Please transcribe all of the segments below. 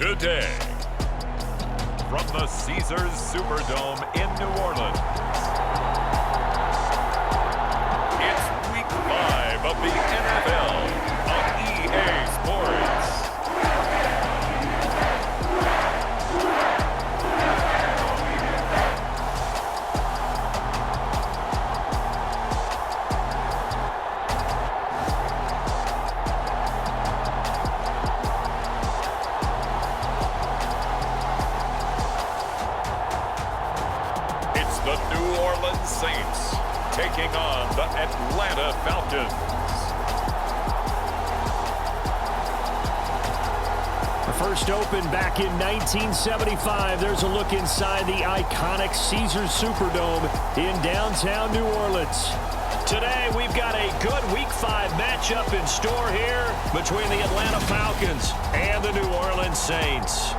today. From the Caesars Superdome in New Orleans, it's Week 5 of the NFL on EA Sports. Saints taking on the Atlanta Falcons. The first opened back in 1975. There's a look inside the iconic Caesars Superdome in downtown New Orleans. Today, we've got a good Week 5 matchup in store here between the Atlanta Falcons and the New Orleans Saints.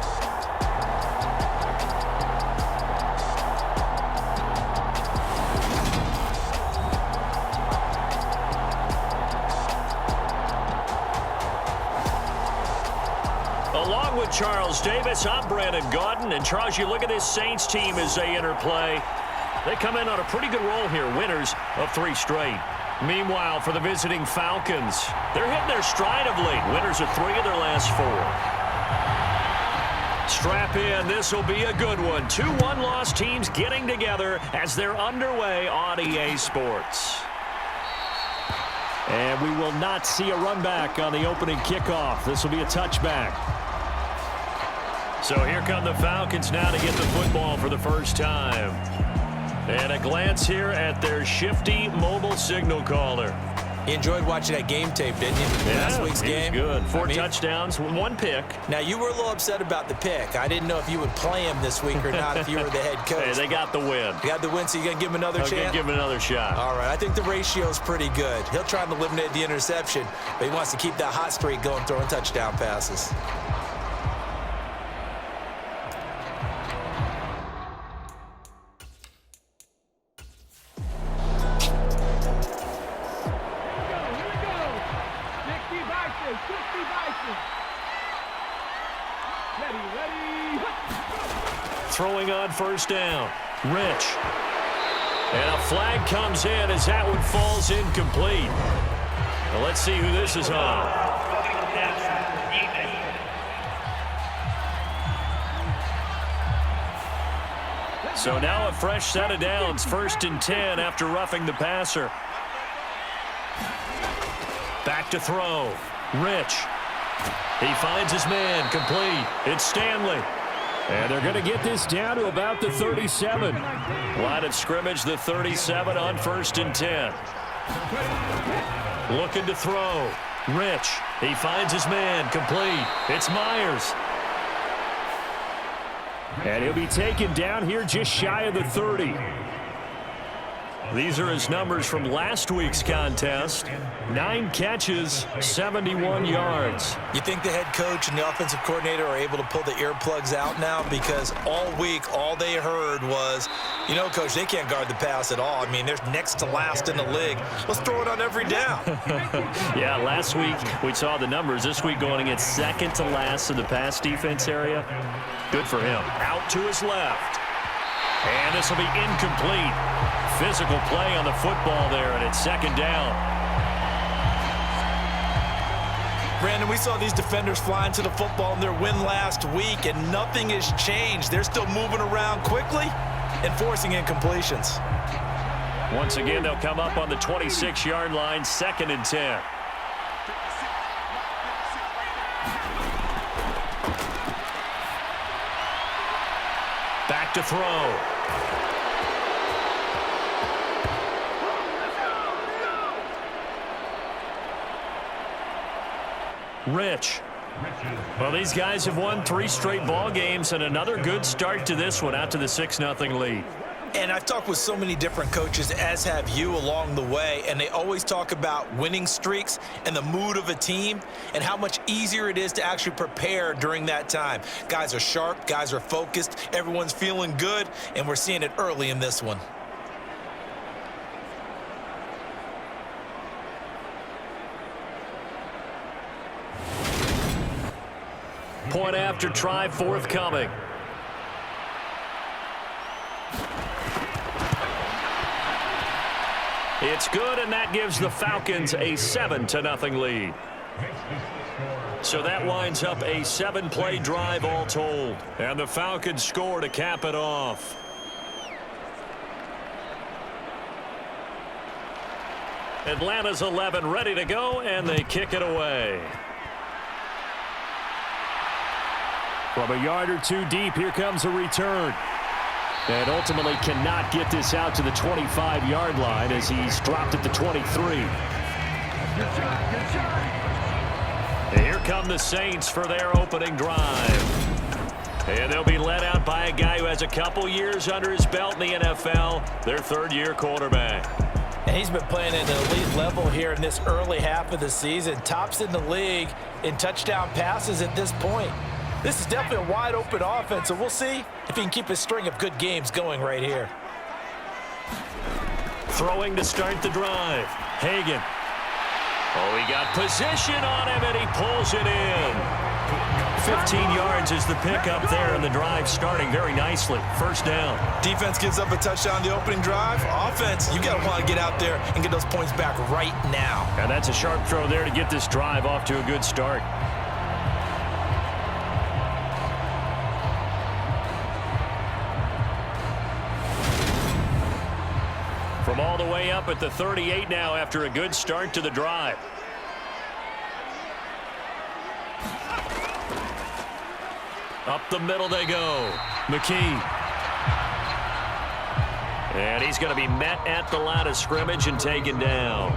Along with Charles Davis, I'm Brandon Gaudin. And Charles, you look at this Saints team as they enter play. They come in on a pretty good roll here, winners of 3 straight. Meanwhile, for the visiting Falcons, they're hitting their stride of late, winners of 3 of their last 4. Strap in, this will be a good one. 2 one-loss teams getting together as they're underway on EA Sports. And we will not see a run back on the opening kickoff. This will be a touchback. So here come the Falcons now to get the football for the first time. And a glance here at their shifty mobile signal caller. You enjoyed watching that game tape, didn't you? Yeah, Last week's game. Good. 4 touchdowns, 1 pick. Now, you were a little upset about the pick. I didn't know if you would play him this week or not if you were the head coach. Hey, they got the win. You got the win, so you're going to give him another chance? Give him another shot. All right. I think the ratio is pretty good. He'll try and eliminate the interception, but he wants to keep that hot streak going, throwing touchdown passes. Throwing on first down. Rich. And a flag comes in as that one falls incomplete. Well, let's see who this is on. So now a fresh set of downs. 1st and 10 after roughing the passer. Back to throw. Rich. He finds his man. Complete. It's Stanley. And they're going to get this down to about the 37. Line of scrimmage, the 37 on 1st and 10. Looking to throw. Rich. He finds his man. Complete. It's Myers. And he'll be taken down here just shy of the 30. These are his numbers from last week's contest. 9 catches, 71 yards. You think the head coach and the offensive coordinator are able to pull the earplugs out now? Because all week, all they heard was, you know, Coach, they can't guard the pass at all. I mean, they're next to last in the league. Let's throw it on every down. Yeah, last week we saw the numbers. This week going against second to last in the pass defense area. Good for him. Out to his left. And this will be incomplete. Physical play on the football there, and it's 2nd down. Brandon, we saw these defenders flying to the football in their win last week, and nothing has changed. They're still moving around quickly and forcing incompletions. Once again, they'll come up on the 26-yard line, 2nd and 10. Back to throw. Rich. Well, these guys have won 3 straight ball games and another good start to this one out to the 6-0 lead. And I've talked with so many different coaches, as have you, along the way, and they always talk about winning streaks and the mood of a team and how much easier it is to actually prepare during that time. Guys are sharp, guys are focused, everyone's feeling good, and we're seeing it early in this one. Point after try forthcoming. It's good, and that gives the Falcons a 7-0 lead. So that winds up a 7-play drive all told. And the Falcons score to cap it off. Atlanta's 11 ready to go, and they kick it away. From a yard or two deep, here comes a return. And ultimately cannot get this out to the 25-yard line as he's dropped at the 23. And here come the Saints for their opening drive. And they'll be led out by a guy who has a couple years under his belt in the NFL, their third-year quarterback. And he's been playing at an elite level here in this early half of the season. Tops in the league in touchdown passes at this point. This is definitely a wide-open offense, so we'll see if he can keep his string of good games going right here. Throwing to start the drive. Hagan. Oh, he got position on him, and he pulls it in. 15 yards is the pickup there, and the drive starting very nicely. First down. Defense gives up a touchdown the opening drive. Offense, you got to want to get out there and get those points back right now. And that's a sharp throw there to get this drive off to a good start. From all the way up at the 38 now after a good start to the drive. Up the middle they go. McKee. And he's going to be met at the line of scrimmage and taken down.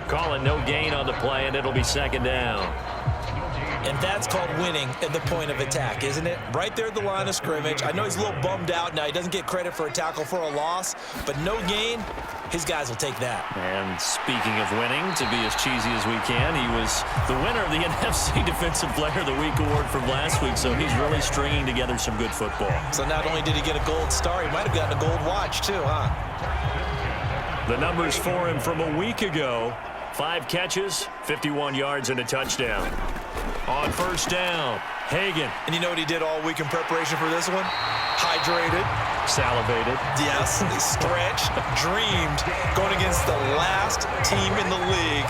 Calling no gain on the play, and it'll be second down. And that's called winning at the point of attack, isn't it? Right there at the line of scrimmage. I know he's a little bummed out now. He doesn't get credit for a tackle for a loss, but no gain, his guys will take that. And speaking of winning, to be as cheesy as we can, he was the winner of the NFC Defensive Player of the Week award from last week, so he's really stringing together some good football. So not only did he get a gold star, he might have gotten a gold watch too, huh? The numbers for him from a week ago: 5 catches, 51 yards, and a touchdown. On first down, Hagan. And you know what he did all week in preparation for this one? Hydrated. Salivated. Yes, stretched, dreamed, going against the last team in the league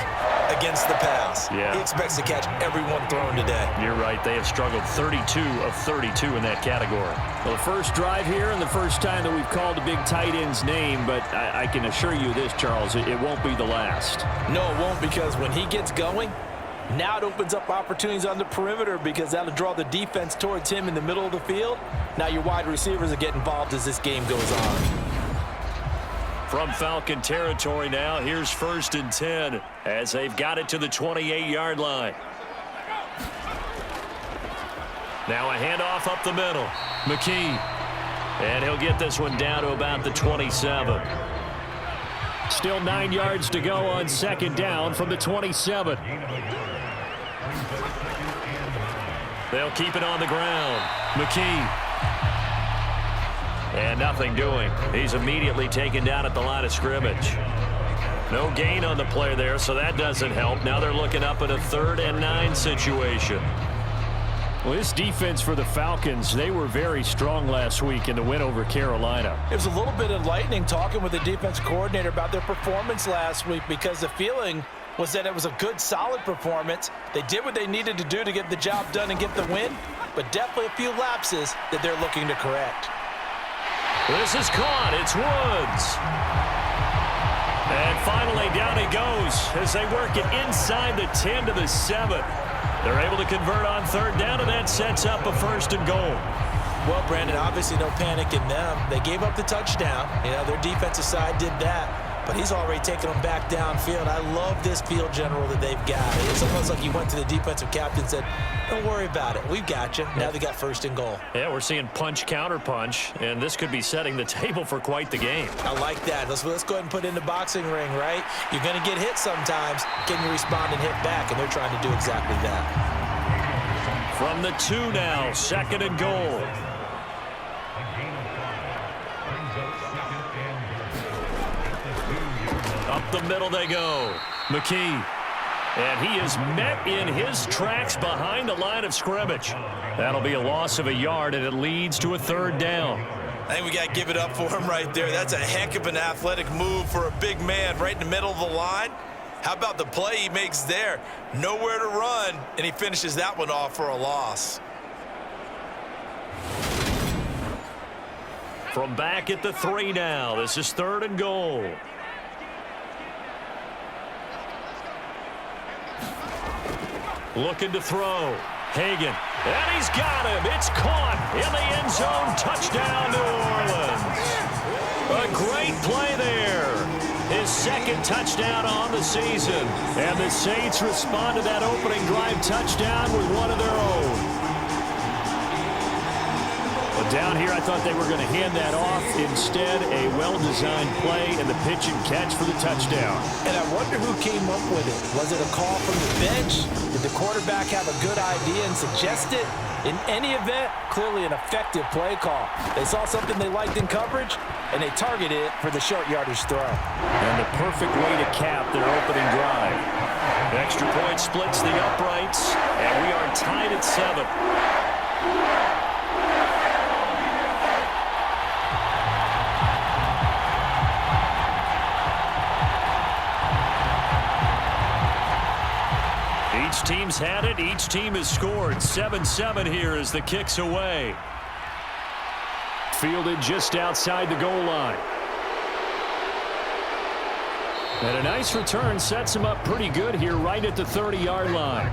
against the pass. Yeah. He expects to catch everyone thrown today. You're right. They have struggled 32 of 32 in that category. Well, the first drive here and the first time that we've called a big tight end's name, but I can assure you this, Charles, it won't be the last. No, it won't, because when he gets going, now it opens up opportunities on the perimeter because that'll draw the defense towards him in the middle of the field. Now your wide receivers are getting involved as this game goes on. From Falcon territory now, here's 1st and 10 as they've got it to the 28-yard line. Now a handoff up the middle. McKee. And he'll get this one down to about the 27. Still 9 yards to go on second down from the 27. They'll keep it on the ground. McKee. And nothing doing. He's immediately taken down at the line of scrimmage. No gain on the play there, so that doesn't help. Now they're looking up at a 3rd and 9 situation. Well, this defense for the Falcons, they were very strong last week in the win over Carolina. It was a little bit enlightening talking with the defense coordinator about their performance last week, because the feeling was that it was a good, solid performance. They did what they needed to do to get the job done and get the win, but definitely a few lapses that they're looking to correct. This is caught. It's Woods. And finally down he goes as they work it inside the 10 to the 7. They're able to convert on 3rd down, and that sets up a 1st and goal. Well, Brandon, obviously no panic in them. They gave up the touchdown. You know, their defensive side did that, but he's already taken them back downfield. I love this field general that they've got. It's almost like he went to the defensive captain and said, don't worry about it. We've got you. Now they got 1st and goal. Yeah, we're seeing punch, counter punch, and this could be setting the table for quite the game. I like that. Let's go ahead and put it in the boxing ring, right? You're going to get hit sometimes. Can you respond and hit back? And they're trying to do exactly that. From the 2 now, 2nd and goal. Up the middle they go. McKee. And he is met in his tracks behind the line of scrimmage. That'll be a loss of a yard, and it leads to a third down. I think we got to give it up for him right there. That's a heck of an athletic move for a big man right in the middle of the line. How about the play he makes there? Nowhere to run, and he finishes that one off for a loss. From back at the 3 now, this is 3rd and goal. Looking to throw. Hagan. And he's got him. It's caught in the end zone. Touchdown, New Orleans. A great play there. His 2nd touchdown on the season. And the Saints respond to that opening drive touchdown with one of their own. Well, down here, I thought they were going to hand that off. Instead, a well-designed play and the pitch and catch for the touchdown. And I wonder who came up with it. Was it a call from the bench? Did the quarterback have a good idea and suggest it? In any event, clearly an effective play call. They saw something they liked in coverage, and they targeted it for the short yardage throw. And the perfect way to cap their opening drive. The extra point splits the uprights, and we are tied at 7. Each team's had it. Each team has scored. 7-7 here as the kick's away. Fielded just outside the goal line. And a nice return sets him up pretty good here right at the 30-yard line.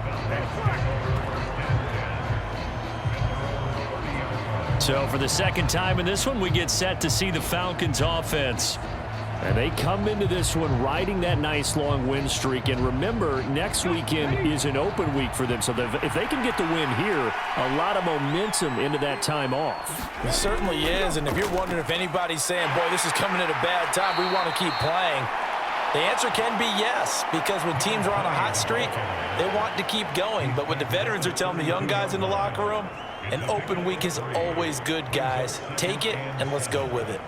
So for the 2nd time in this one, we get set to see the Falcons offense. And they come into this one riding that nice long win streak. And remember, next weekend is an open week for them. So if they can get the win here, a lot of momentum into that time off. It certainly is. And if you're wondering if anybody's saying, boy, this is coming at a bad time, we want to keep playing, the answer can be yes. Because when teams are on a hot streak, they want to keep going. But what the veterans are telling the young guys in the locker room, an open week is always good, guys. Take it and let's go with it.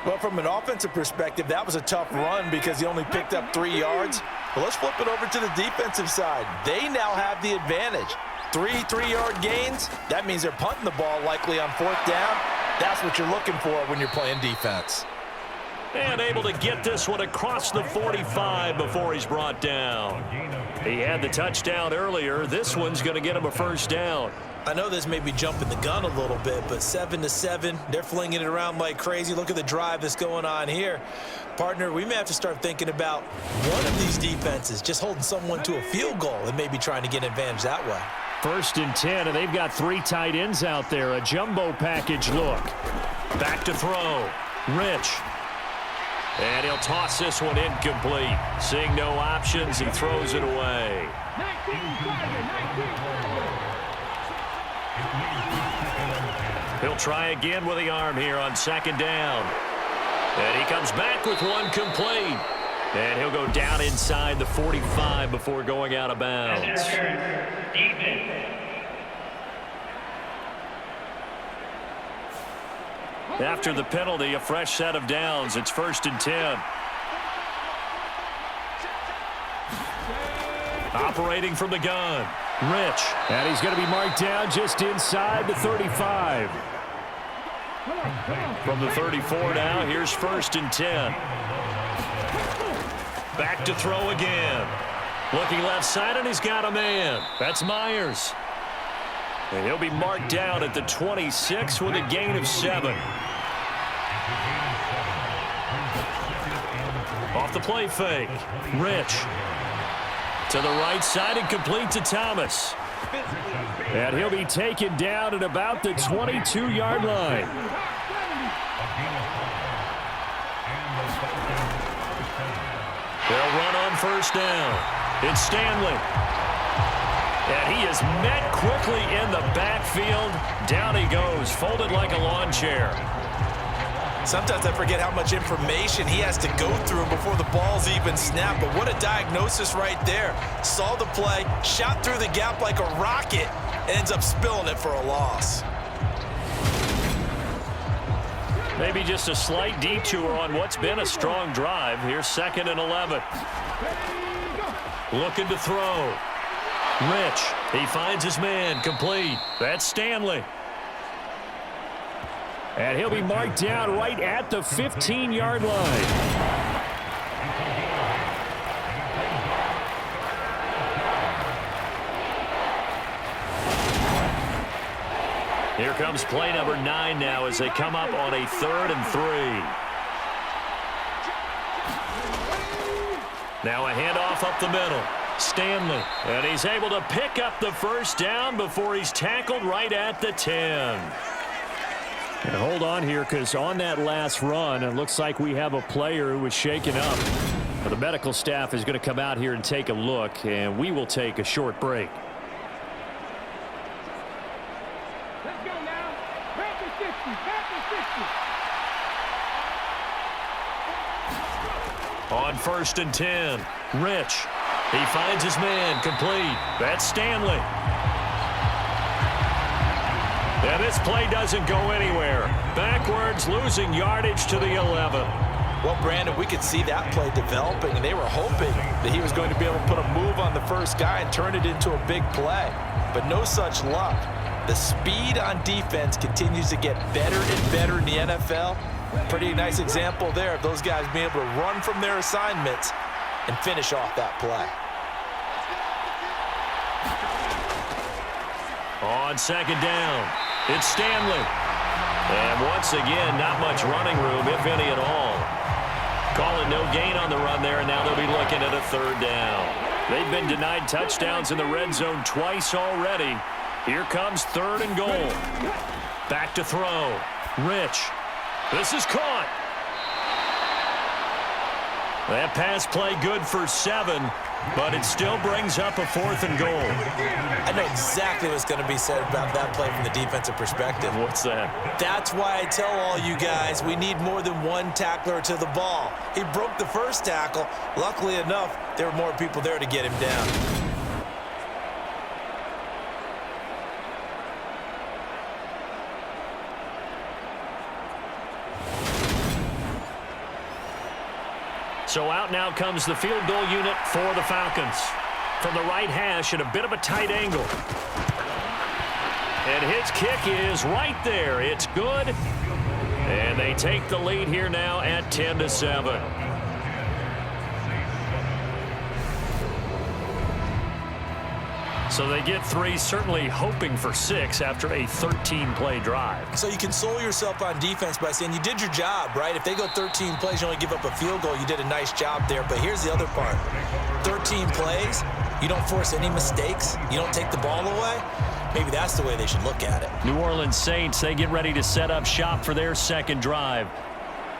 Well, from an offensive perspective, that was a tough run because he only picked up 3 yards. But let's flip it over to the defensive side. They now have the advantage. 3 3-yard gains, that means they're punting the ball likely on 4th down. That's what you're looking for when you're playing defense. And able to get this one across the 45 before he's brought down. He had the touchdown earlier. This one's going to get him a 1st down. I know this may be jumping the gun a little bit, but 7-7, they're flinging it around like crazy. Look at the drive that's going on here. Partner, we may have to start thinking about one of these defenses just holding someone to a field goal and maybe trying to get an advantage that way. 1st and 10, and they've got 3 tight ends out there. A jumbo package look. Back to throw. Rich. And he'll toss this one incomplete. Seeing no options, he throws it away. He'll try again with the arm here on 2nd down. And he comes back with one complete. And he'll go down inside the 45 before going out of bounds. After the penalty, a fresh set of downs. It's 1st and 10. Operating from the gun. Rich. And he's going to be marked down just inside the 35. From the 34 now, here's 1st and 10. Back to throw again. Looking left side, and he's got a man. That's Myers. And he'll be marked down at the 26 with a gain of 7. Off the play fake. Rich. To the right side and complete to Thomas. And he'll be taken down at about the 22-yard line. They'll run on 1st down. It's Stanley. And he is met quickly in the backfield. Down he goes, folded like a lawn chair. Sometimes I forget how much information he has to go through before the ball's even snapped. But what a diagnosis right there. Saw the play, shot through the gap like a rocket, ends up spilling it for a loss. Maybe just a slight detour on what's been a strong drive. Here's 2nd and 11. Looking to throw. Rich. He finds his man. Complete. That's Stanley. And he'll be marked down right at the 15-yard line. Here comes play number 9 now as they come up on a 3rd and 3. Now a handoff up the middle. Stanley. And he's able to pick up the first down before he's tackled right at the 10. And hold on here, because on that last run, it looks like we have a player who was shaken up. But the medical staff is going to come out here and take a look, and we will take a short break. Let's go now. Panther 60. Panther 60. On 1st and 10, Rich. He finds his man. Complete. That's Stanley. And this play doesn't go anywhere. Backwards, losing yardage to the 11. Well, Brandon, we could see that play developing, and they were hoping that he was going to be able to put a move on the first guy and turn it into a big play. But no such luck. The speed on defense continues to get better and better in the NFL. Pretty nice example there of those guys being able to run from their assignments and finish off that play. On 2nd down, it's Stanley. And once again, not much running room, if any at all. Calling no gain on the run there, and now they'll be looking at a 3rd down. They've been denied touchdowns in the red zone twice already. Here comes 3rd and goal. Back to throw. Rich. This is caught. That pass play good for 7, but it still brings up a 4th and goal. I know exactly what's going to be said about that play from the defensive perspective. What's that? That's why I tell all you guys we need more than one tackler to the ball. He broke the first tackle. Luckily enough, there were more people there to get him down. So out now comes the field goal unit for the Falcons. From the right hash at a bit of a tight angle. And his kick is right there. It's good. And they take the lead here now at 10-7. So they get 3, certainly hoping for 6 after a 13-play drive. So you console yourself on defense by saying you did your job, right? If they go 13 plays, you only give up a field goal, you did a nice job there. But here's the other part. 13 plays, you don't force any mistakes, you don't take the ball away. Maybe that's the way they should look at it. New Orleans Saints, they get ready to set up shop for their 2nd drive.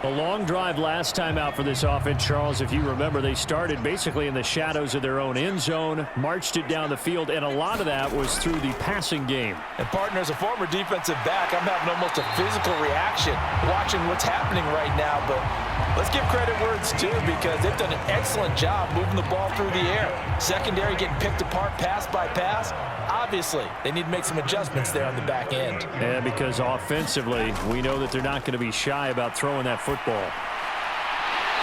A long drive last time out for this offense, Charles. If you remember, they started basically in the shadows of their own end zone, marched it down the field, and a lot of that was through the passing game. And, partner, as a former defensive back, I'm having almost a physical reaction watching what's happening right now. But let's give credit where it's due, because they've done an excellent job moving the ball through the air. Secondary getting picked apart pass by pass. Obviously, they need to make some adjustments there on the back end. And because offensively, we know that they're not going to be shy about throwing that football.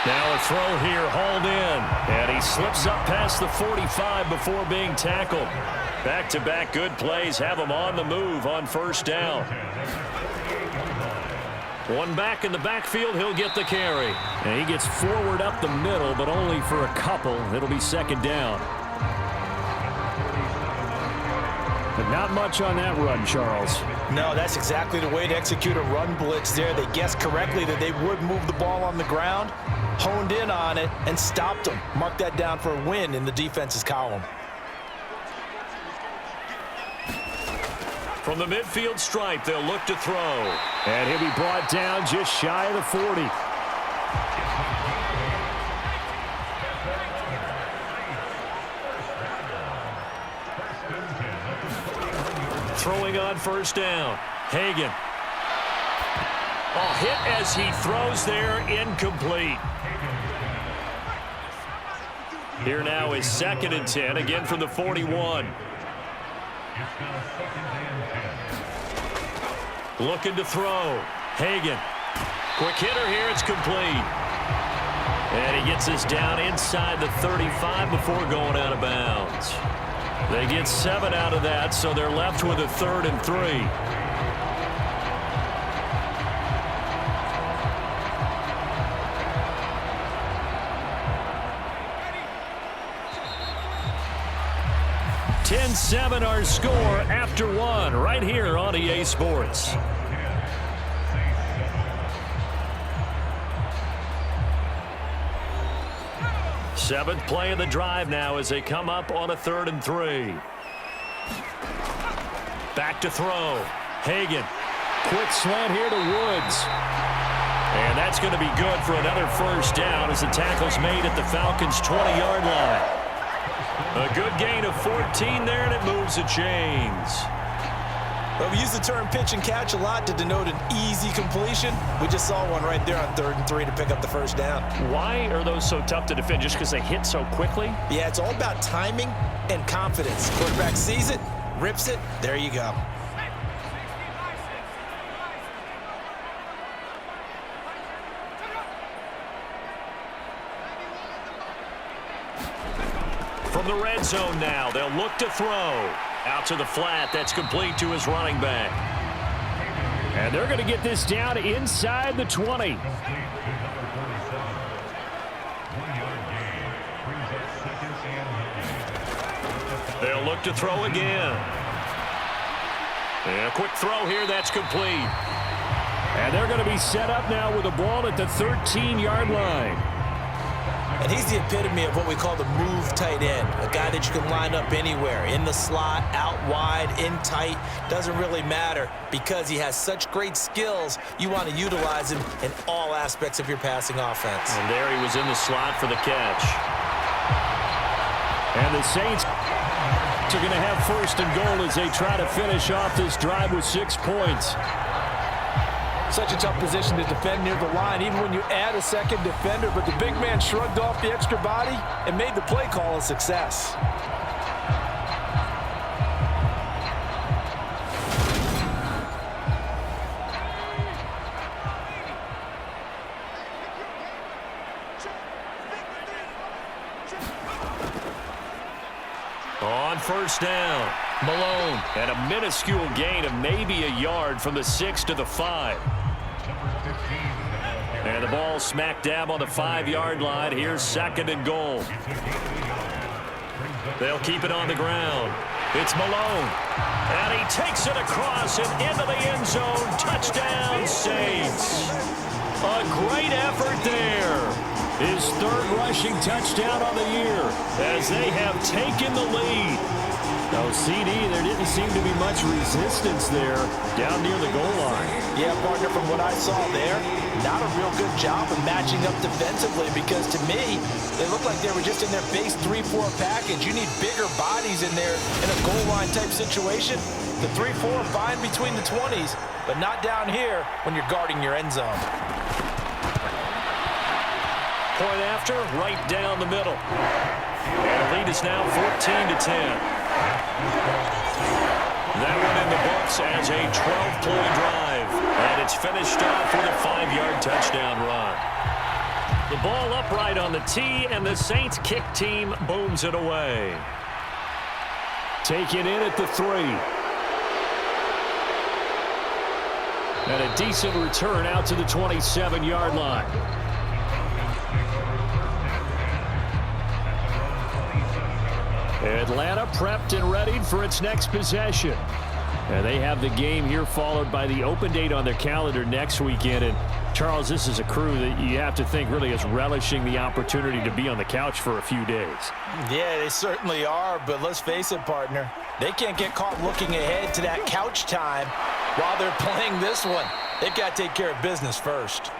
Now a throw here, hauled in. And he slips up past the 45 before being tackled. Back-to-back good plays have him on the move on 1st down. One back in the backfield, he'll get the carry. And he gets forward up the middle, but only for a couple. It'll be 2nd down. But not much on that run, Charles. No, that's exactly the way to execute a run blitz there. They guessed correctly that they would move the ball on the ground, honed in on it, and stopped them. Mark that down for a win in the defense's column. From the midfield stripe, they'll look to throw. And he'll be brought down just shy of the 40. Throwing on 1st down. Hagan. Oh, hit as he throws there, incomplete. Here now is 2nd and 10, again from the 41. Looking to throw. Hagan. Quick hitter here, it's complete. And he gets us down inside the 35 before going out of bounds. They get 7 out of that, so they're left with a 3rd and 3. $10-7 our score after 1 right here on EA Sports. Seventh play of the drive now as they come up on a 3rd and 3. Back to throw. Hagan. Quick slant here to Woods. And that's going to be good for another first down as the tackle's made at the Falcons' 20-yard line. A good gain of 14 there, and it moves the chains. Well, we use the term pitch and catch a lot to denote an easy completion. We just saw one right there on 3rd and 3 to pick up the first down. Why are those so tough to defend? Just because they hit so quickly? Yeah, it's all about timing and confidence. Quarterback sees it, rips it, there you go. From the red zone now, they'll look to throw. Out to the flat, that's complete to his running back. And they're going to get this down inside the 20. They'll look to throw again. And a quick throw here, that's complete. And they're going to be set up now with a ball at the 13-yard line. And he's the epitome of what we call the move tight end, a guy that you can line up anywhere, in the slot, out wide, in tight, doesn't really matter because he has such great skills. You want to utilize him in all aspects of your passing offense. And there he was in the slot for the catch. And the Saints are going to have 1st and goal as they try to finish off this drive with 6 points. Such a tough position to defend near the line, even when you add a second defender. But the big man shrugged off the extra body and made the play call a success. On 1st down, Malone at a minuscule gain of maybe a yard from the 6 to the 5. And the ball smack dab on the 5-yard line. Here's 2nd and goal. They'll keep it on the ground. It's Malone. And he takes it across and into the end zone. Touchdown, Saints. A great effort there. His 3rd rushing touchdown on the year as they have taken the lead. No, CD, there didn't seem to be much resistance there down near the goal line. Yeah, partner, from what I saw there, not a real good job of matching up defensively because to me, they looked like they were just in their base 3-4 package. You need bigger bodies in there in a goal line type situation. The 3-4 fine between the 20s, but not down here when you're guarding your end zone. Point after, right down the middle. And the lead is now 14-10. That one in the books as a 12-play drive. And it's finished off with a 5-yard touchdown run. The ball upright on the tee, and the Saints kick team booms it away. Take it in at the 3. And a decent return out to the 27-yard line. Atlanta prepped and readied for its next possession. And they have the game here followed by the open date on their calendar next weekend. And Charles, this is a crew that you have to think really is relishing the opportunity to be on the couch for a few days. Yeah, they certainly are, but let's face it, partner. They can't get caught looking ahead to that couch time while they're playing this one. They've got to take care of business first.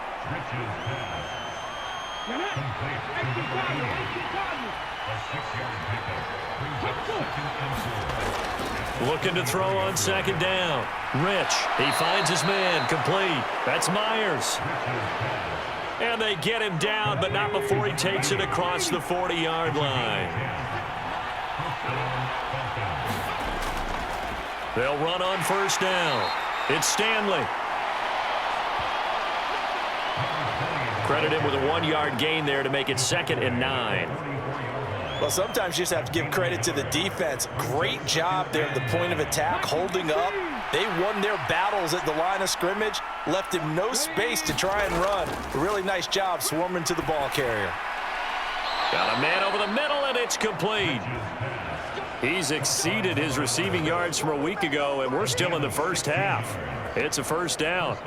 Looking to throw on 2nd down. Rich, he finds his man, complete. That's Myers. And they get him down, but not before he takes it across the 40-yard line. They'll run on 1st down. It's Stanley. Credit him with a 1-yard gain there to make it 2nd and 9. Well, sometimes you just have to give credit to the defense. Great job there at the point of attack, holding up. They won their battles at the line of scrimmage, left him no space to try and run. A really nice job swarming to the ball carrier. Got a man over the middle, and it's complete. He's exceeded his receiving yards from a week ago, and we're still in the first half. It's a first down.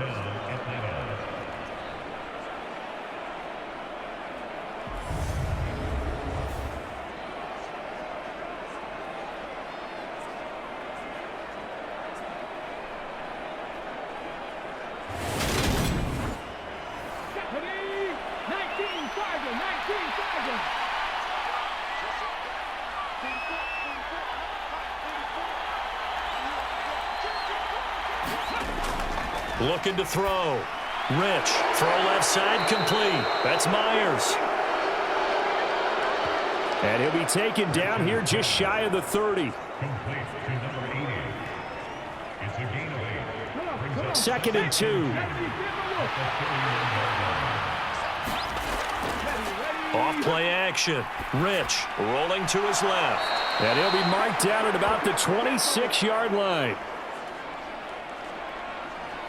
Looking to throw. Rich. Throw left side complete. That's Myers. And he'll be taken down here just shy of the 30. 2nd and 2. Off play action. Rich rolling to his left. And he'll be marked down at about the 26-yard line.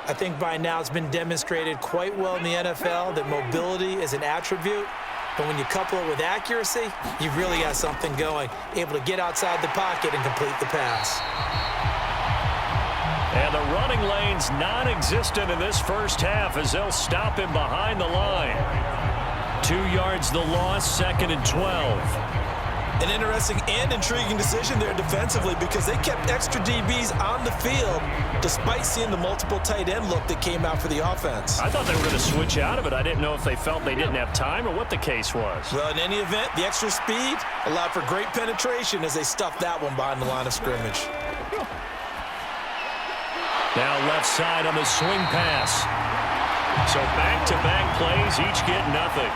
I think by now it's been demonstrated quite well in the NFL that mobility is an attribute. But when you couple it with accuracy, you've really got something going. Able to get outside the pocket and complete the pass. And the running lane's non-existent in this first half as they'll stop him behind the line. 2 yards the loss, 2nd and 12. An interesting and intriguing decision there defensively because they kept extra DBs on the field despite seeing the multiple tight end look that came out for the offense. I thought they were going to switch out of it. I didn't know if they felt they didn't have time or what the case was. Well, in any event, the extra speed allowed for great penetration as they stuffed that one behind the line of scrimmage. Now left side on the swing pass. So back-to-back plays, each get nothing.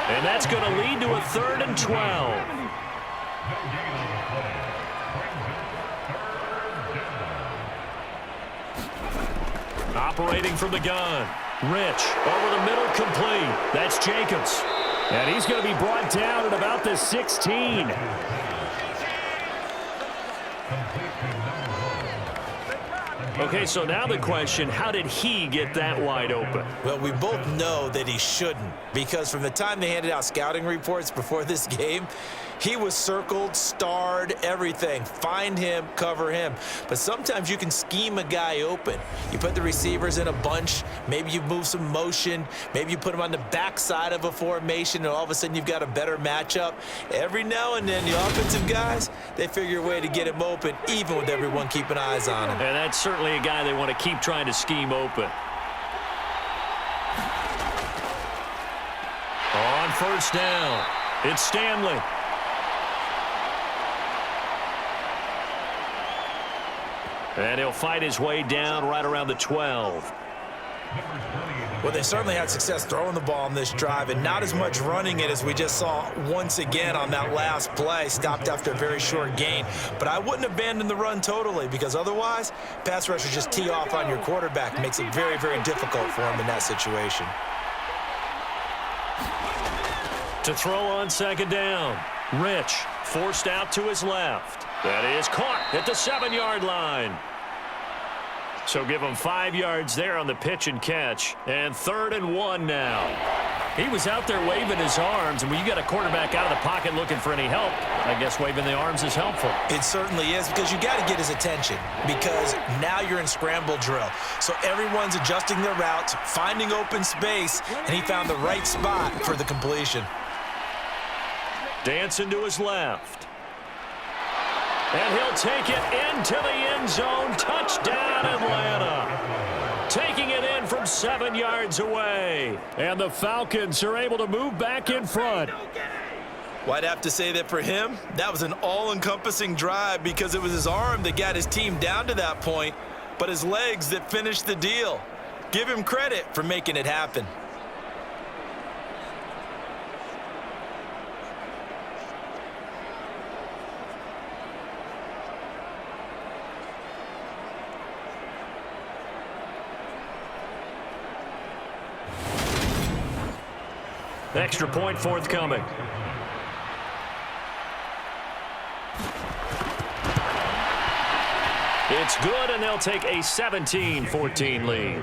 And that's going to lead to a 3rd and 12. Operating from the gun. Rich over the middle, complete. That's Jacobs. And he's going to be brought down at about the 16. Okay, so now the question, how did he get that wide open? Well, we both know that he shouldn't because from the time they handed out scouting reports before this game, he was circled, starred, everything. Find him, cover him. But sometimes you can scheme a guy open. You put the receivers in a bunch. Maybe you move some motion. Maybe you put them on the backside of a formation, and all of a sudden you've got a better matchup. Every now and then, the offensive guys, they figure a way to get him open, even with everyone keeping eyes on him. And that's certainly a guy they want to keep trying to scheme open. On first down, it's Stanley. And he'll fight his way down right around the 12. Well, they certainly had success throwing the ball on this drive and not as much running it as we just saw once again on that last play. Stopped after a very short gain. But I wouldn't abandon the run totally because otherwise, pass rushers just tee off on your quarterback. Makes it very, very difficult for him in that situation. To throw on second down. Rich forced out to his left. That is caught at the 7-yard line. So give him 5 yards there on the pitch and catch. And 3rd and 1 now. He was out there waving his arms, and when you got a quarterback out of the pocket looking for any help, I guess waving the arms is helpful. It certainly is because you got to get his attention because now you're in scramble drill. So everyone's adjusting their routes, finding open space, and he found the right spot for the completion. Dancing to his left. And he'll take it into the end zone. Touchdown, Atlanta. Taking it in from 7 yards away. And the Falcons are able to move back in front. Well, I'd have to say that for him, that was an all-encompassing drive because it was his arm that got his team down to that point, but his legs that finished the deal. Give him credit for making it happen. Extra point forthcoming. It's good, and they'll take a 17-14 lead.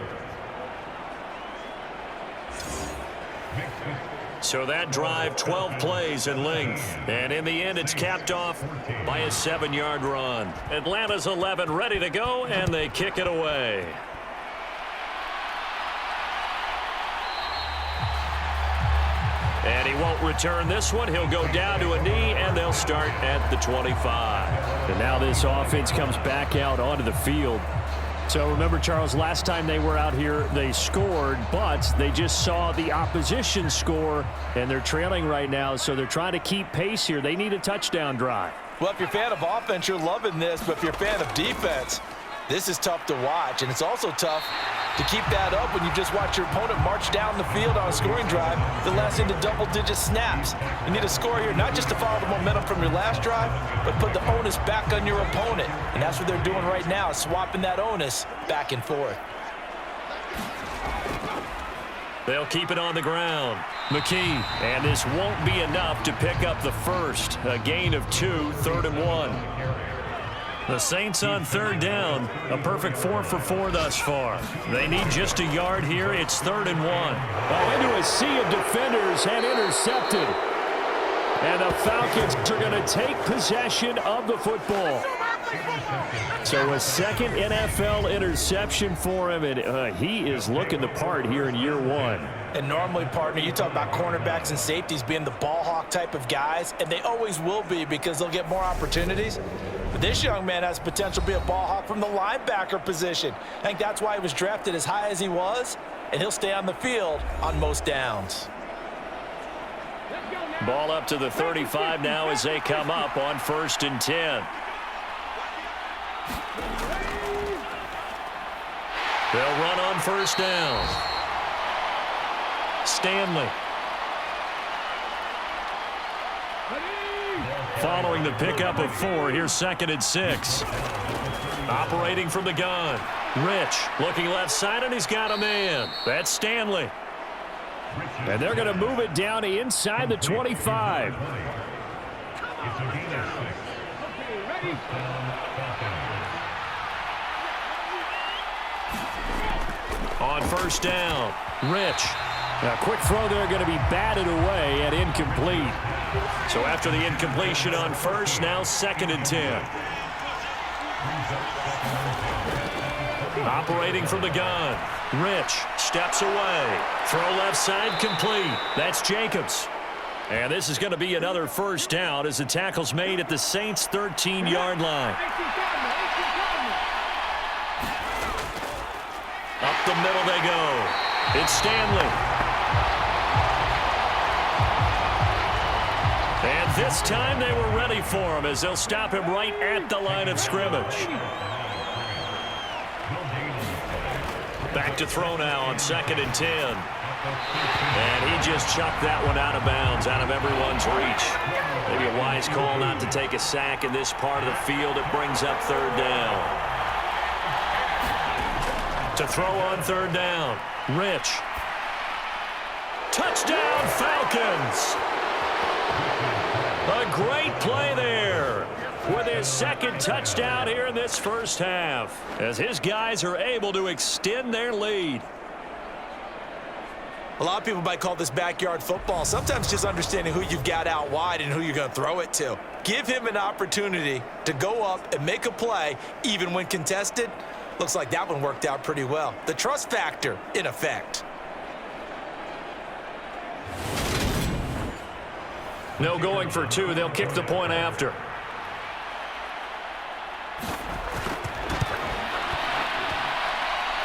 So that drive, 12 plays in length. And in the end, it's capped off by a 7-yard run. Atlanta's 11 ready to go, and they kick it away. And he won't return this one. He'll go down to a knee, and they'll start at the 25. And now this offense comes back out onto the field. So remember, Charles, last time they were out here, they scored, but they just saw the opposition score, and they're trailing right now, so they're trying to keep pace here. They need a touchdown drive. Well, if you're a fan of offense, you're loving this, but if you're a fan of defense, this is tough to watch, and it's also tough to keep that up when you just watch your opponent march down the field on a scoring drive that lasts into double-digit snaps. You need a score here, not just to follow the momentum from your last drive, but put the onus back on your opponent. And that's what they're doing right now, swapping that onus back and forth. They'll keep it on the ground. McKee, and this won't be enough to pick up the first. A gain of 2, 3rd and 1. The Saints on 3rd down, a perfect 4 for 4 thus far. They need just a yard here. It's 3rd and 1. Oh, into a sea of defenders and intercepted. And the Falcons are going to take possession of the football. So a second NFL interception for him, and he is looking the part here in year 1. And normally, partner, you talk about cornerbacks and safeties being the ball hawk type of guys, and they always will be because they'll get more opportunities. But this young man has potential to be a ball hawk from the linebacker position. I think that's why he was drafted as high as he was, and he'll stay on the field on most downs. Ball up to the 35 now as they come up on 1st and 10. They'll run on 1st down. Stanley. Following the pickup of 4, here's 2nd and 6. Operating from the gun. Rich looking left side, and he's got a man. That's Stanley. And they're going to move it down inside the 25. On 1st down, Rich. A quick throw there going to be batted away and incomplete. So after the incompletion on 1st, now 2nd and 10. Operating from the gun. Rich steps away. Throw left side complete. That's Jacobs. And this is going to be another 1st down as the tackle's made at the Saints' 13-yard line. Up the middle they go. It's Stanley. And this time they were ready for him as they'll stop him right at the line of scrimmage. Back to throw now on 2nd and 10. And he just chucked that one out of bounds, out of everyone's reach. Maybe a wise call not to take a sack in this part of the field. It brings up 3rd down. To throw on 3rd down, Rich. Touchdown, Falcons! A great play there with his 2nd touchdown here in this 1st half as his guys are able to extend their lead. A lot of people might call this backyard football. Sometimes just understanding who you've got out wide and who you're going to throw it to. Give him an opportunity to go up and make a play even when contested. Looks like that one worked out pretty well. The trust factor in effect. No going for 2. They'll kick the point after.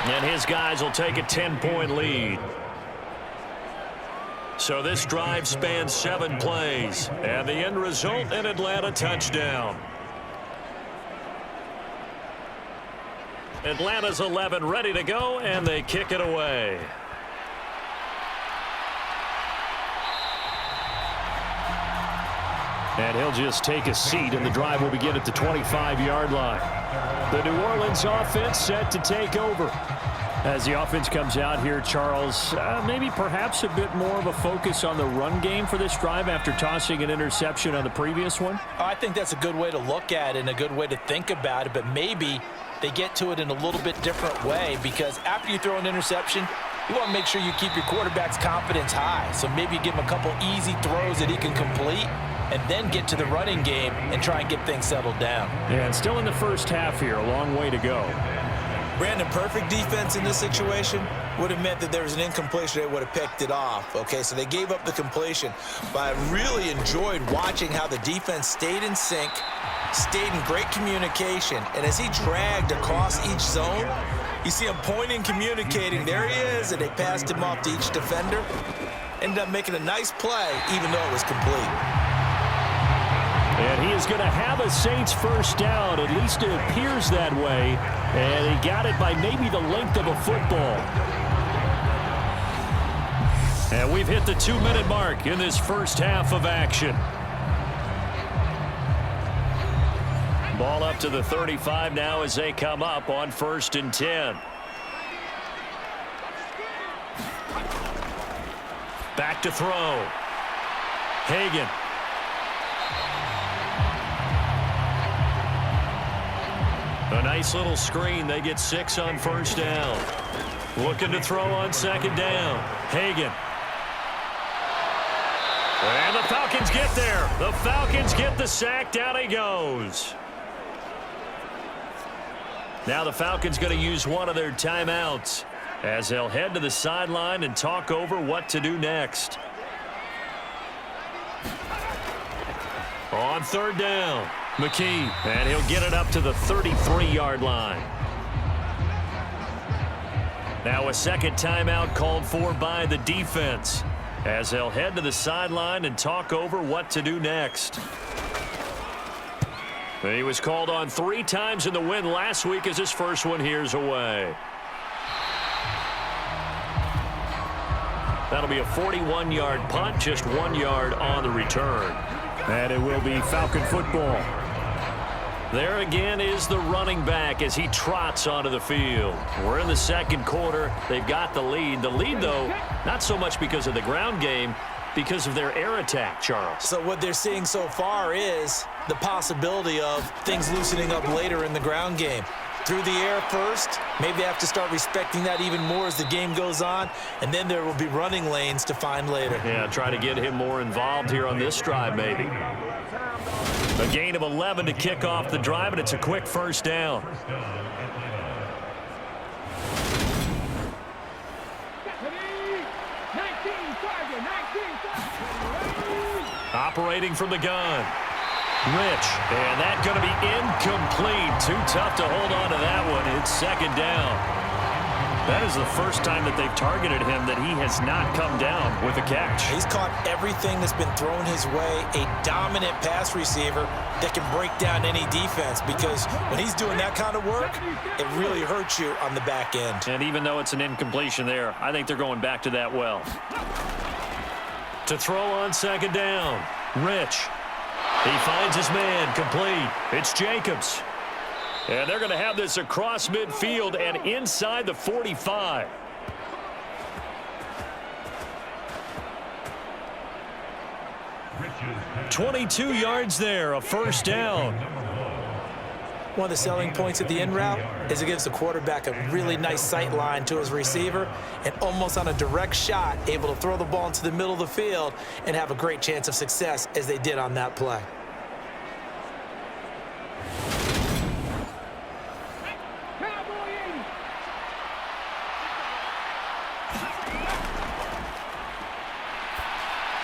And his guys will take a 10-point lead. So this drive spans 7 plays. And the end result, an Atlanta touchdown. Atlanta's 11 ready to go, and they kick it away. And he'll just take a seat, and the drive will begin at the 25-yard line. The New Orleans offense set to take over. As the offense comes out here, Charles, maybe perhaps a bit more of a focus on the run game for this drive after tossing an interception on the previous one? I think that's a good way to look at it and a good way to think about it, but maybe they get to it in a little bit different way, because after you throw an interception, you want to make sure you keep your quarterback's confidence high. So maybe you give him a couple easy throws that he can complete and then get to the running game and try and get things settled down. And still in the first half here, a long way to go. Brandon, perfect defense in this situation would have meant that there was an incompletion. They would have picked it off, okay? So they gave up the completion. But I really enjoyed watching how the defense stayed in sync, stayed in great communication. And as he dragged across each zone, you see him pointing, communicating. There he is, and they passed him off to each defender. Ended up making a nice play, even though it was complete. And he is going to have a Saints first down. At least it appears that way. And he got it by maybe the length of a football. And we've hit the 2-minute mark in this first half of action. Ball up to the 35 now as they come up on 1st and 10. Back to throw. Hagan. A nice little screen. They get 6 on 1st down. Looking to throw on 2nd down. Hagan. And the Falcons get there. The Falcons get the sack. Down he goes. Now the Falcons going to use one of their timeouts as they'll head to the sideline and talk over what to do next. On 3rd down, McKee, and he'll get it up to the 33-yard line. Now a second timeout called for by the defense as they'll head to the sideline and talk over what to do next. He was called on 3 times in the win last week as his first one here's away. That'll be a 41-yard punt, just 1 yard on the return. And it will be Falcon football. There again is the running back as he trots onto the field. We're in the second quarter. They've got the lead. The lead, though, not so much because of the ground game, because of their air attack, Charles. So what they're seeing so far is the possibility of things loosening up later in the ground game. Through the air first, maybe they have to start respecting that even more as the game goes on, and then there will be running lanes to find later. Yeah, try to get him more involved here on this drive, maybe. A gain of 11 to kick off the drive, and it's a quick first down. Operating from the gun. Rich, and that's going to be incomplete. Too tough to hold on to that one. It's 2nd down. That is the first time that they've targeted him that he has not come down with a catch. He's caught everything that's been thrown his way. A dominant pass receiver that can break down any defense, because when he's doing that kind of work, it really hurts you on the back end. And even though it's an incompletion there, I think they're going back to that well. To throw on 2nd down, Rich. He finds his man, complete. It's Jacobs. And they're going to have this across midfield and inside the 45. "22 yards there, a first down. One of the selling points of the in route is it gives the quarterback a really nice sight line to his receiver, and almost on a direct shot, able to throw the ball into the middle of the field and have a great chance of success as they did on that play.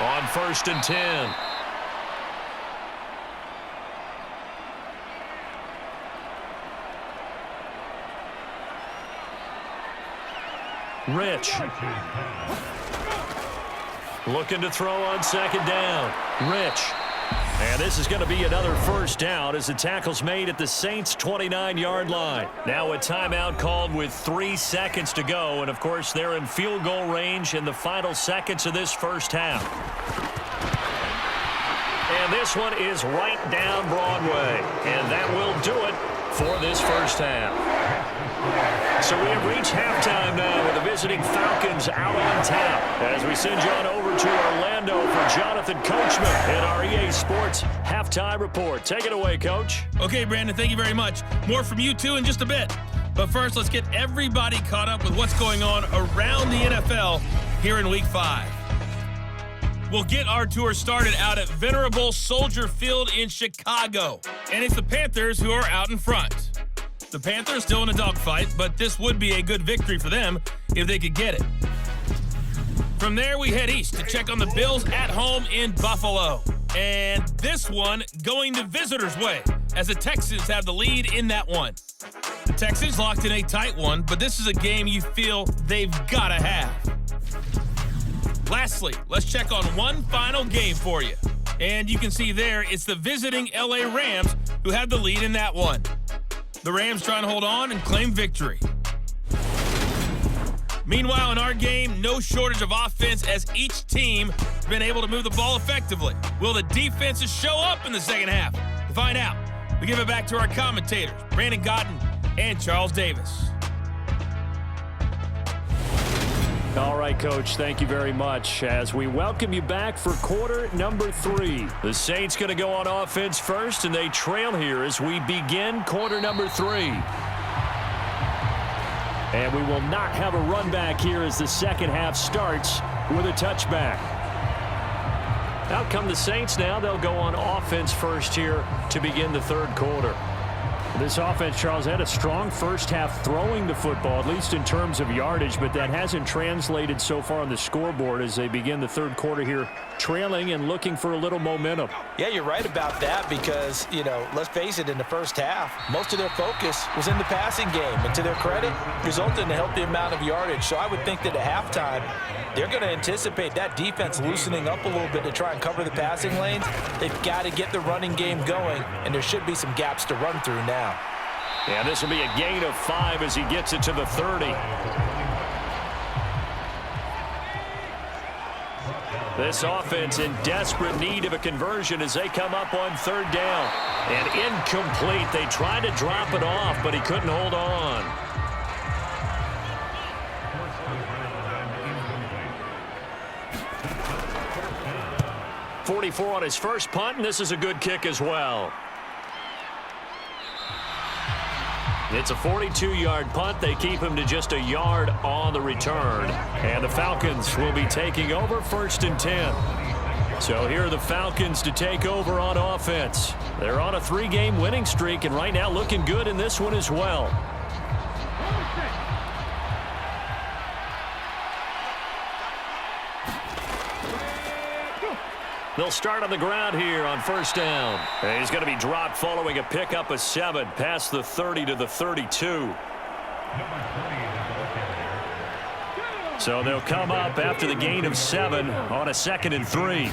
On 1st and 10. Rich. Looking to throw on 2nd down. Rich. And this is going to be another first down as the tackle's made at the Saints' 29-yard line. Now a timeout called with 3 seconds to go. And, of course, they're in field goal range in the final seconds of this first half. And this one is right down Broadway. And that will do it for this first half. So we have reached halftime now with the visiting Falcons out on top. As we send you on over to Orlando for Jonathan Coachman at our EA Sports Halftime Report. Take it away, Coach. Okay, Brandon, thank you very much. More from you two in just a bit. But first, let's get everybody caught up with what's going on around the NFL here in Week 5. We'll get our tour started out at Venerable Soldier Field in Chicago. And it's the Panthers who are out in front. The Panthers still in a dogfight, but this would be a good victory for them if they could get it. From there, we head east to check on the Bills at home in Buffalo. And this one going the visitors' way, as the Texans have the lead in that one. The Texans locked in a tight one, but this is a game you feel they've got to have. Lastly, let's check on one final game for you. And you can see there, it's the visiting LA Rams who have the lead in that one. The Rams trying to hold on and claim victory. Meanwhile, in our game, no shortage of offense as each team has been able to move the ball effectively. Will the defenses show up in the second half? To find out, we give it back to our commentators, Brandon Gotten and Charles Davis. All right, Coach, thank you very much as we welcome you back for quarter number 3. The Saints going to go on offense first, and they trail here as we begin quarter number 3. And we will not have a run back here as the second half starts with a touchback. Out come the Saints now. They'll go on offense first here to begin the third quarter. This offense, Charles, had a strong first half throwing the football, at least in terms of yardage, but that hasn't translated so far on the scoreboard as they begin the third quarter here, trailing and looking for a little momentum. Yeah, you're right about that because, let's face it, in the first half, most of their focus was in the passing game. And to their credit, resulted in a healthy amount of yardage. So I would think that at halftime, they're going to anticipate that defense loosening up a little bit to try and cover the passing lanes. They've got to get the running game going, and there should be some gaps to run through now. Yeah, this will be a gain of 5 as he gets it to the 30. This offense in desperate need of a conversion as they come up on third down. And incomplete. They tried to drop it off, but he couldn't hold on. .44 on his first punt, and this is a good kick as well. It's a 42-yard punt. They keep him to just a yard on the return. And the Falcons will be taking over 1st and 10. So here are the Falcons to take over on offense. They're on a 3-game winning streak and right now looking good in this one as well. They'll start on the ground here on 1st down. And he's going to be dropped following a pickup of 7 past the 30 to the 32. So they'll come up after the gain of 7 on a 2nd and 3.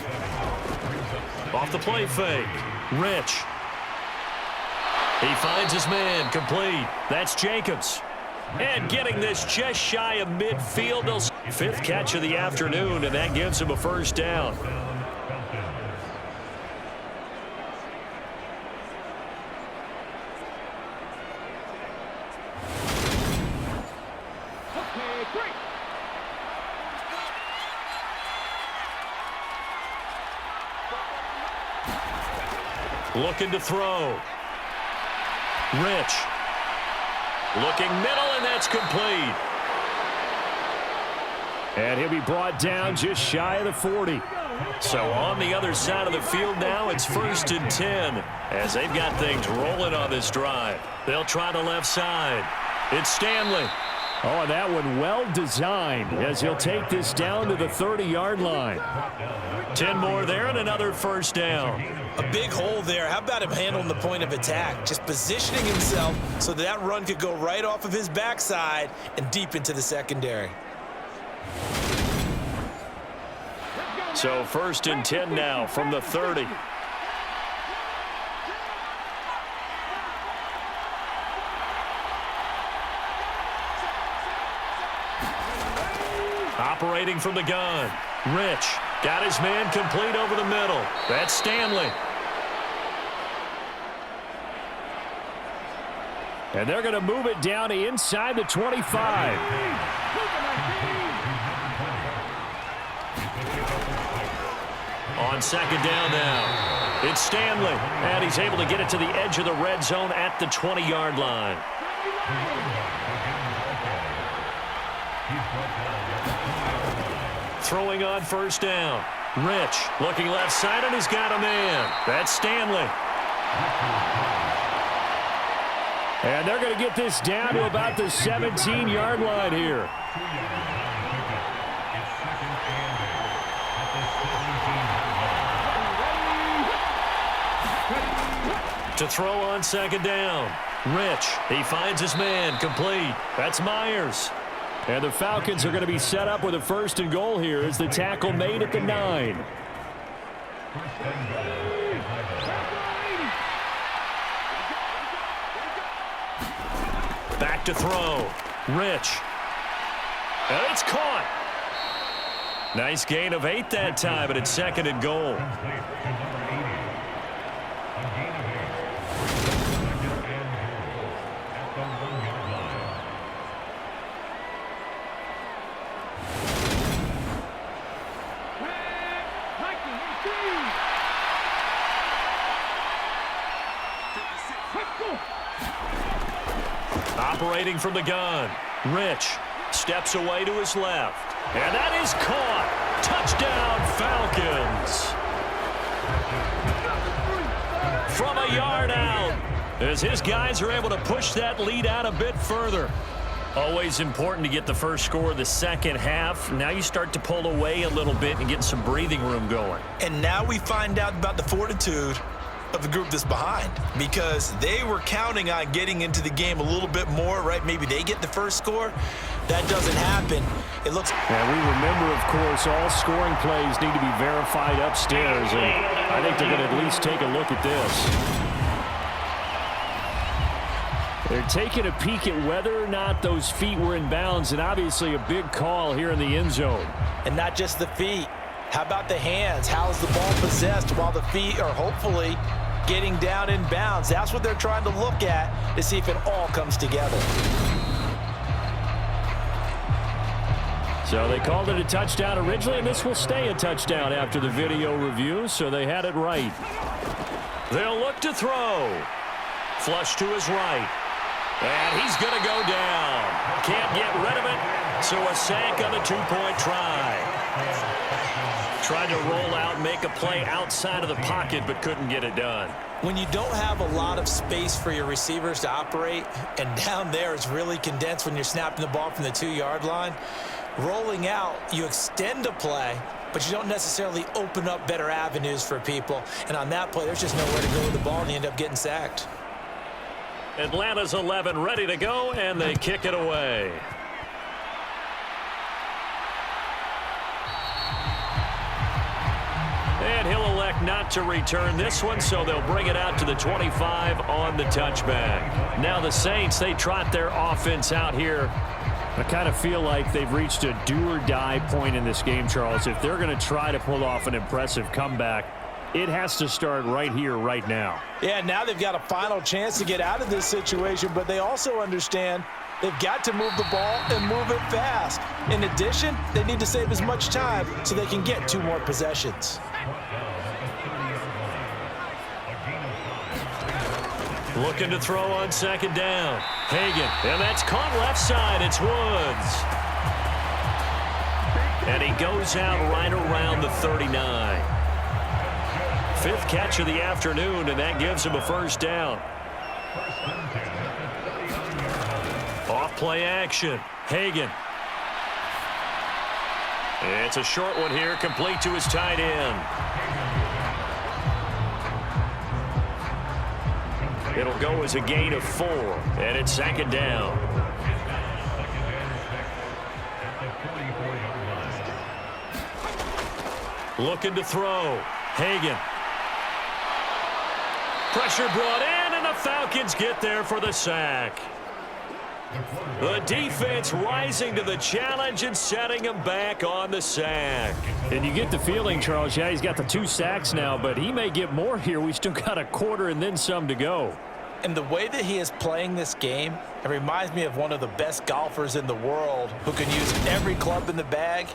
Off the play fake. Rich. He finds his man complete. That's Jacobs. And getting this just shy of midfield. 5th catch of the afternoon, and that gives him a 1st down. Looking to throw. Rich. Looking middle, and that's complete. And he'll be brought down just shy of the 40. So on the other side of the field now, it's 1st and 10 as they've got things rolling on this drive. They'll try the left side. It's Stanley. Oh, and that one well designed as he'll take this down to the 30-yard line. 10 more there and another 1st down. A big hole there. How about him handling the point of attack? Just positioning himself so that run could go right off of his backside and deep into the secondary. So 1st and 10 now from the 30. Operating from the gun. Rich got his man complete over the middle. That's Stanley. And they're going to move it down to inside the 25. On second down now, it's Stanley. And he's able to get it to the edge of the red zone at the 20-yard line. Throwing on first down. Rich looking left side, and he's got a man. That's Stanley. And they're going to get this down to about the 17-yard line here. To throw on second down. Rich, he finds his man, complete. That's Myers. And the Falcons are going to be set up with a first and goal here as the tackle made at the 9. Back to throw. Rich. And it's caught. Nice gain of 8 that time, but it's second and goal. Operating from the gun. Rich steps away to his left. And that is caught. Touchdown, Falcons. From a yard out, as his guys are able to push that lead out a bit further. Always important to get the first score of the second half. Now you start to pull away a little bit and get some breathing room going. And now we find out about the fortitude of the group that's behind, because they were counting on getting into the game a little bit more, right? Maybe they get the first score. That doesn't happen. It looks... And we remember, of course, all scoring plays need to be verified upstairs, and I think they're going to at least take a look at this. They're taking a peek at whether or not those feet were in bounds, and obviously a big call here in the end zone. And not just the feet. How about the hands? How's the ball possessed while the feet are hopefully getting down in bounds? That's what they're trying to look at to see if it all comes together. So they called it a touchdown originally, and this will stay a touchdown after the video review, so they had it right. They'll look to throw. Flush to his right. And he's going to go down. Can't get rid of it, so a sack on the two-point try. Tried to roll out, make a play outside of the pocket, but couldn't get it done. When you don't have a lot of space for your receivers to operate, and down there it's really condensed when you're snapping the ball from the 2-yard line, rolling out, you extend a play, but you don't necessarily open up better avenues for people. And on that play, there's just nowhere to go with the ball, and you end up getting sacked. Atlanta's 11 ready to go, and they kick it away. And he'll elect not to return this one, so they'll bring it out to the 25 on the touchback. Now the Saints, they trot their offense out here. I kind of feel like they've reached a do-or-die point in this game, Charles. If they're going to try to pull off an impressive comeback, it has to start right here, right now. Yeah, now they've got a final chance to get out of this situation, but they also understand they've got to move the ball and move it fast. In addition, they need to save as much time so they can get 2 more possessions. Looking to throw on second down. Hagan, and that's caught left side. It's Woods. And he goes out right around the 39. 5th catch of the afternoon, and that gives him a first down. Off play action. Hagan. It's a short one here, complete to his tight end. It'll go as a gain of 4, and it's second down. Looking to throw. Hagan. Pressure brought in, and the Falcons get there for the sack. The defense rising to the challenge and setting him back on the sack. And you get the feeling, Charles, yeah, he's got the 2 sacks now, but he may get more here. We still got a quarter and then some to go. And the way that he is playing this game, it reminds me of one of the best golfers in the world who can use every club in the bag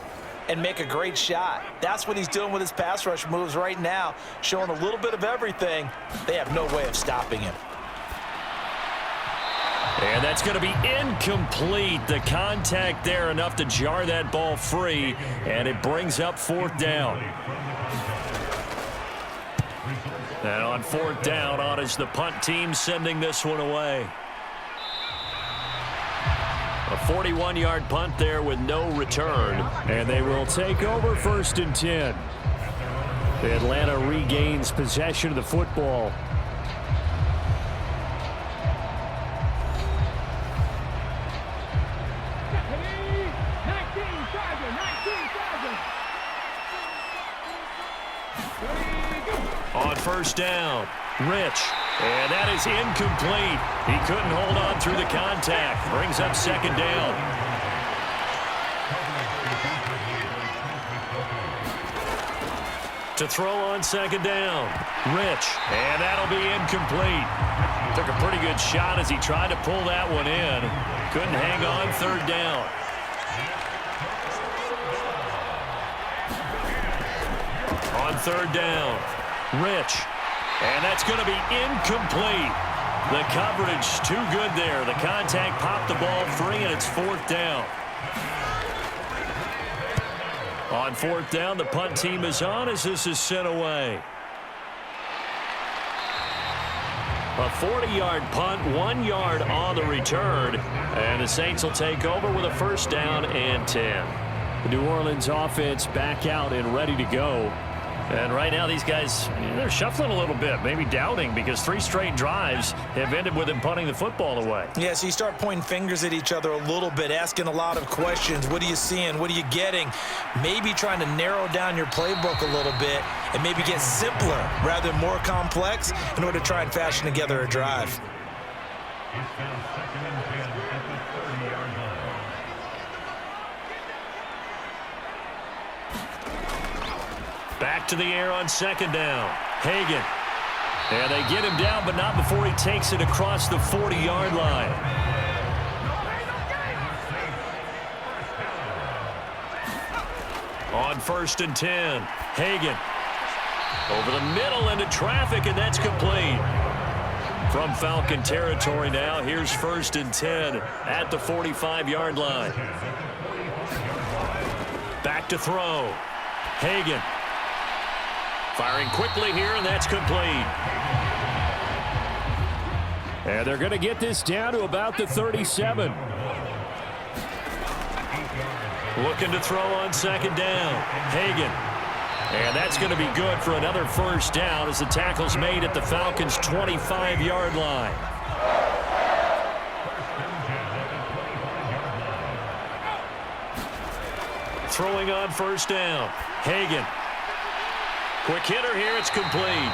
and make a great shot. That's what he's doing with his pass rush moves right now, showing a little bit of everything. They have no way of stopping him. And that's going to be incomplete. The contact there enough to jar that ball free, and it brings up 4th down. And on 4th down, on is the punt team sending this one away. A 41-yard punt there with no return. And they will take over 1st and 10. Atlanta regains possession of the football. On 1st down, Rich. And that is incomplete. He couldn't hold on through the contact. Brings up 2nd down. To throw on 2nd down, Rich. And that'll be incomplete. Took a pretty good shot as he tried to pull that one in. Couldn't hang on 3rd down. On 3rd down, Rich. And that's going to be incomplete. The coverage too good there. The contact popped the ball free, and it's 4th down. On 4th down, the punt team is on as this is sent away. A 40-yard punt, 1 yard on the return. And the Saints will take over with a 1st down and 10. The New Orleans offense back out and ready to go. And right now, these guys, they're shuffling a little bit, maybe doubting, because 3 straight drives have ended with them punting the football away. Yeah, so you start pointing fingers at each other a little bit, asking a lot of questions. What are you seeing? What are you getting? Maybe trying to narrow down your playbook a little bit and maybe get simpler rather than more complex in order to try and fashion together a drive. Back to the air on 2nd down. Hagan. And they get him down, but not before he takes it across the 40-yard line. On 1st and 10, Hagan. Over the middle into traffic, and that's complete. From Falcon territory now, here's 1st and 10 at the 45-yard line. Back to throw. Hagan. Firing quickly here, and that's complete. And they're going to get this down to about the 37. Looking to throw on 2nd down. Hagan. And that's going to be good for another 1st down as the tackle's made at the Falcons' 25-yard line. Throwing on 1st down. Hagan. Quick hitter here, it's complete.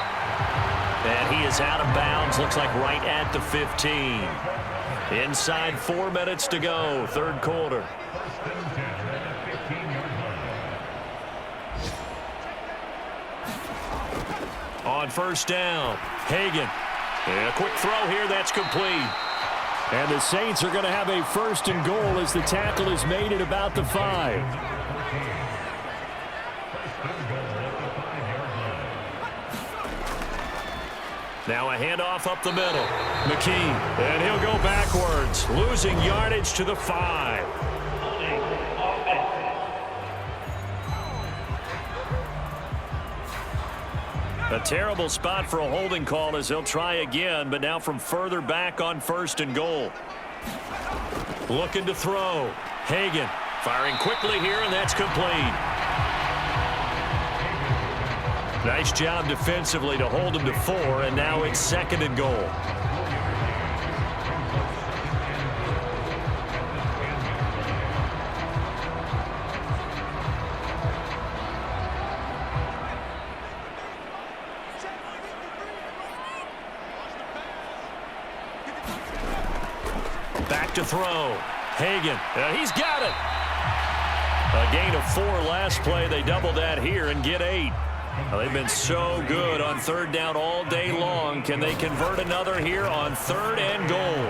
And he is out of bounds, looks like right at the 15. Inside 4 minutes to go, 3rd quarter. On 1st down, Hagan. And a quick throw here, that's complete. And the Saints are going to have a 1st and goal as the tackle is made at about the 5. Now a handoff up the middle. McKee, and he'll go backwards, losing yardage to the 5. A terrible spot for a holding call as he'll try again, but now from further back on 1st and goal. Looking to throw. Hagan firing quickly here, and that's complete. Nice job defensively to hold him to 4, and now it's 2nd and goal. Back to throw. Hagan, he's got it. A gain of 4 last play. They double that here and get 8. Well, they've been so good on third down all day long. Can they convert another here on 3rd and goal?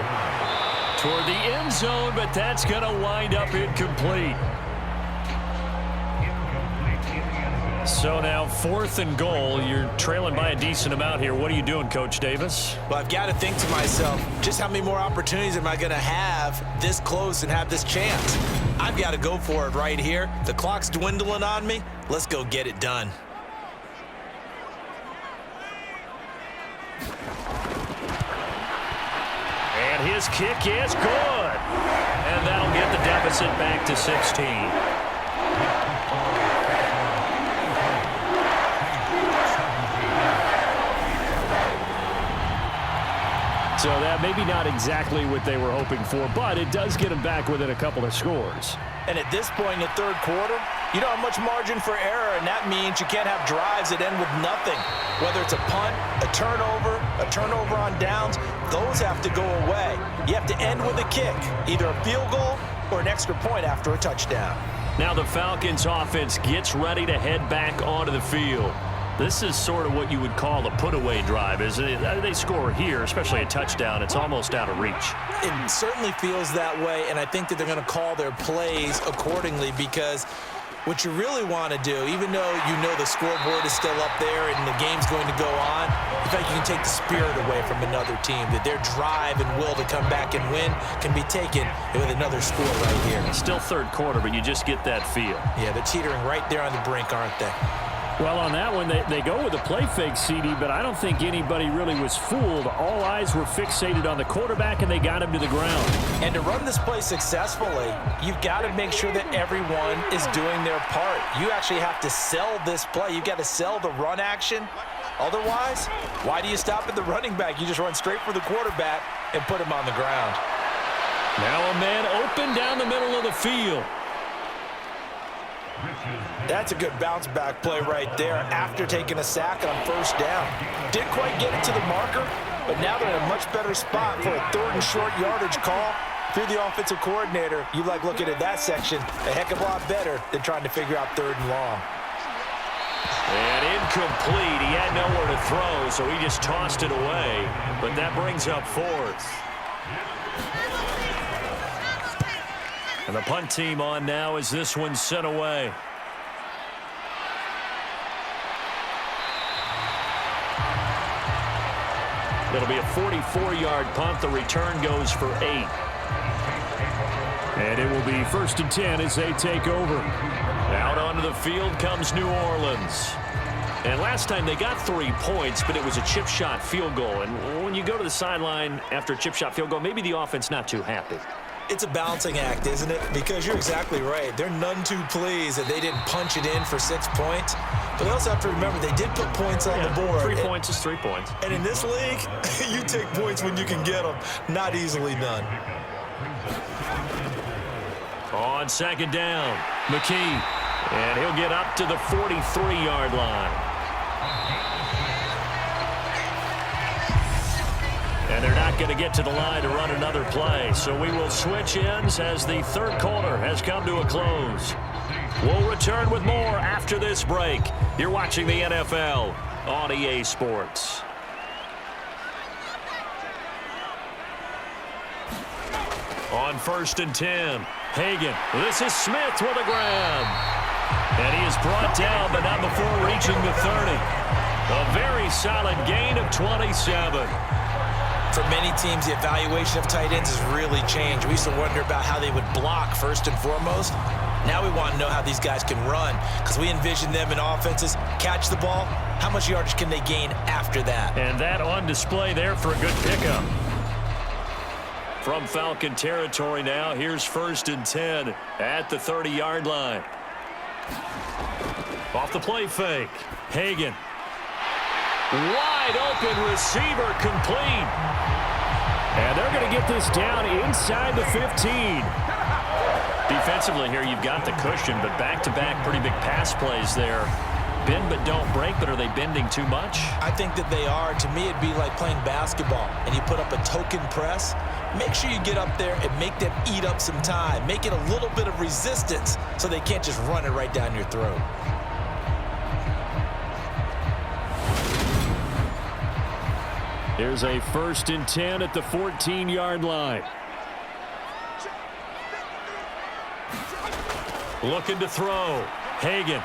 Toward the end zone, but that's going to wind up incomplete. So now 4th and goal. You're trailing by a decent amount here. What are you doing, Coach Davis? Well, I've got to think to myself, just how many more opportunities am I going to have this close and have this chance? I've got to go for it right here. The clock's dwindling on me. Let's go get it done. And his kick is good. And that'll get the deficit back to 16. So that maybe not exactly what they were hoping for, but it does get them back within a couple of scores. And at this point in the third quarter, you don't have much margin for error, and that means you can't have drives that end with nothing. Whether it's a punt, a turnover on downs, those have to go away. You have to end with a kick, either a field goal or an extra point after a touchdown. Now the Falcons offense gets ready to head back onto the field. This is sort of what you would call a put-away drive, isn't it? They score here, especially a touchdown. It's almost out of reach. It certainly feels that way, and I think that they're going to call their plays accordingly because what you really want to do, even though you know the scoreboard is still up there and the game's going to go on, in fact, you can take the spirit away from another team, that their drive and will to come back and win can be taken with another score right here. Still third quarter, but you just get that feel. Yeah, they're teetering right there on the brink, aren't they? Well, on that one, they go with a play fake, CD, but I don't think anybody really was fooled. All eyes were fixated on the quarterback, and they got him to the ground. And to run this play successfully, you've got to make sure that everyone is doing their part. You actually have to sell this play. You've got to sell the run action. Otherwise, why do you stop at the running back? You just run straight for the quarterback and put him on the ground. Now a man open down the middle of the field. That's a good bounce-back play right there after taking a sack on first down. Didn't quite get it to the marker, but now they're in a much better spot for a 3rd and short yardage call. If you're the offensive coordinator, you like looking at that section a heck of a lot better than trying to figure out 3rd and long. And incomplete. He had nowhere to throw, so he just tossed it away. But that brings up 4th. And the punt team on now as this one's sent away. It'll be a 44-yard punt. The return goes for 8. And it will be 1st and 10 as they take over. Out onto the field comes New Orleans. And last time they got 3 points, but it was a chip shot field goal. And when you go to the sideline after a chip shot field goal, maybe the offense not too happy. It's a balancing act, isn't it? Because you're exactly right. They're none too pleased that they didn't punch it in for 6 points. But they also have to remember they did put points on the board. 3 points is 3 points. And in this league, you take points when you can get them. Not easily done. On 2nd down, McKee. And he'll get up to the 43-yard line. And they're not going to get to the line to run another play. So we will switch ends as the third quarter has come to a close. We'll return with more after this break. You're watching the NFL on EA Sports. On 1st and 10, Hagan. This is Smith with a grab. And he is brought down, but not before reaching the 30. A very solid gain of 27. For many teams, the evaluation of tight ends has really changed. We used to wonder about how they would block first and foremost. Now we want to know how these guys can run because we envision them in offenses. Catch the ball. How much yardage can they gain after that? And that on display there for a good pickup. From Falcon territory now, here's 1st and 10 at the 30-yard line. Off the play fake. Hagan. Wide open receiver complete. And they're going to get this down inside the 15. Defensively here, you've got the cushion, but back-to-back pretty big pass plays there. Bend but don't break, but are they bending too much? I think that they are. To me, it'd be like playing basketball, and you put up a token press. Make sure you get up there and make them eat up some time. Make it a little bit of resistance so they can't just run it right down your throat. Here's a 1st and 10 at the 14-yard line. Looking to throw. Hagan.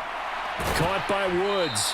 Caught by Woods.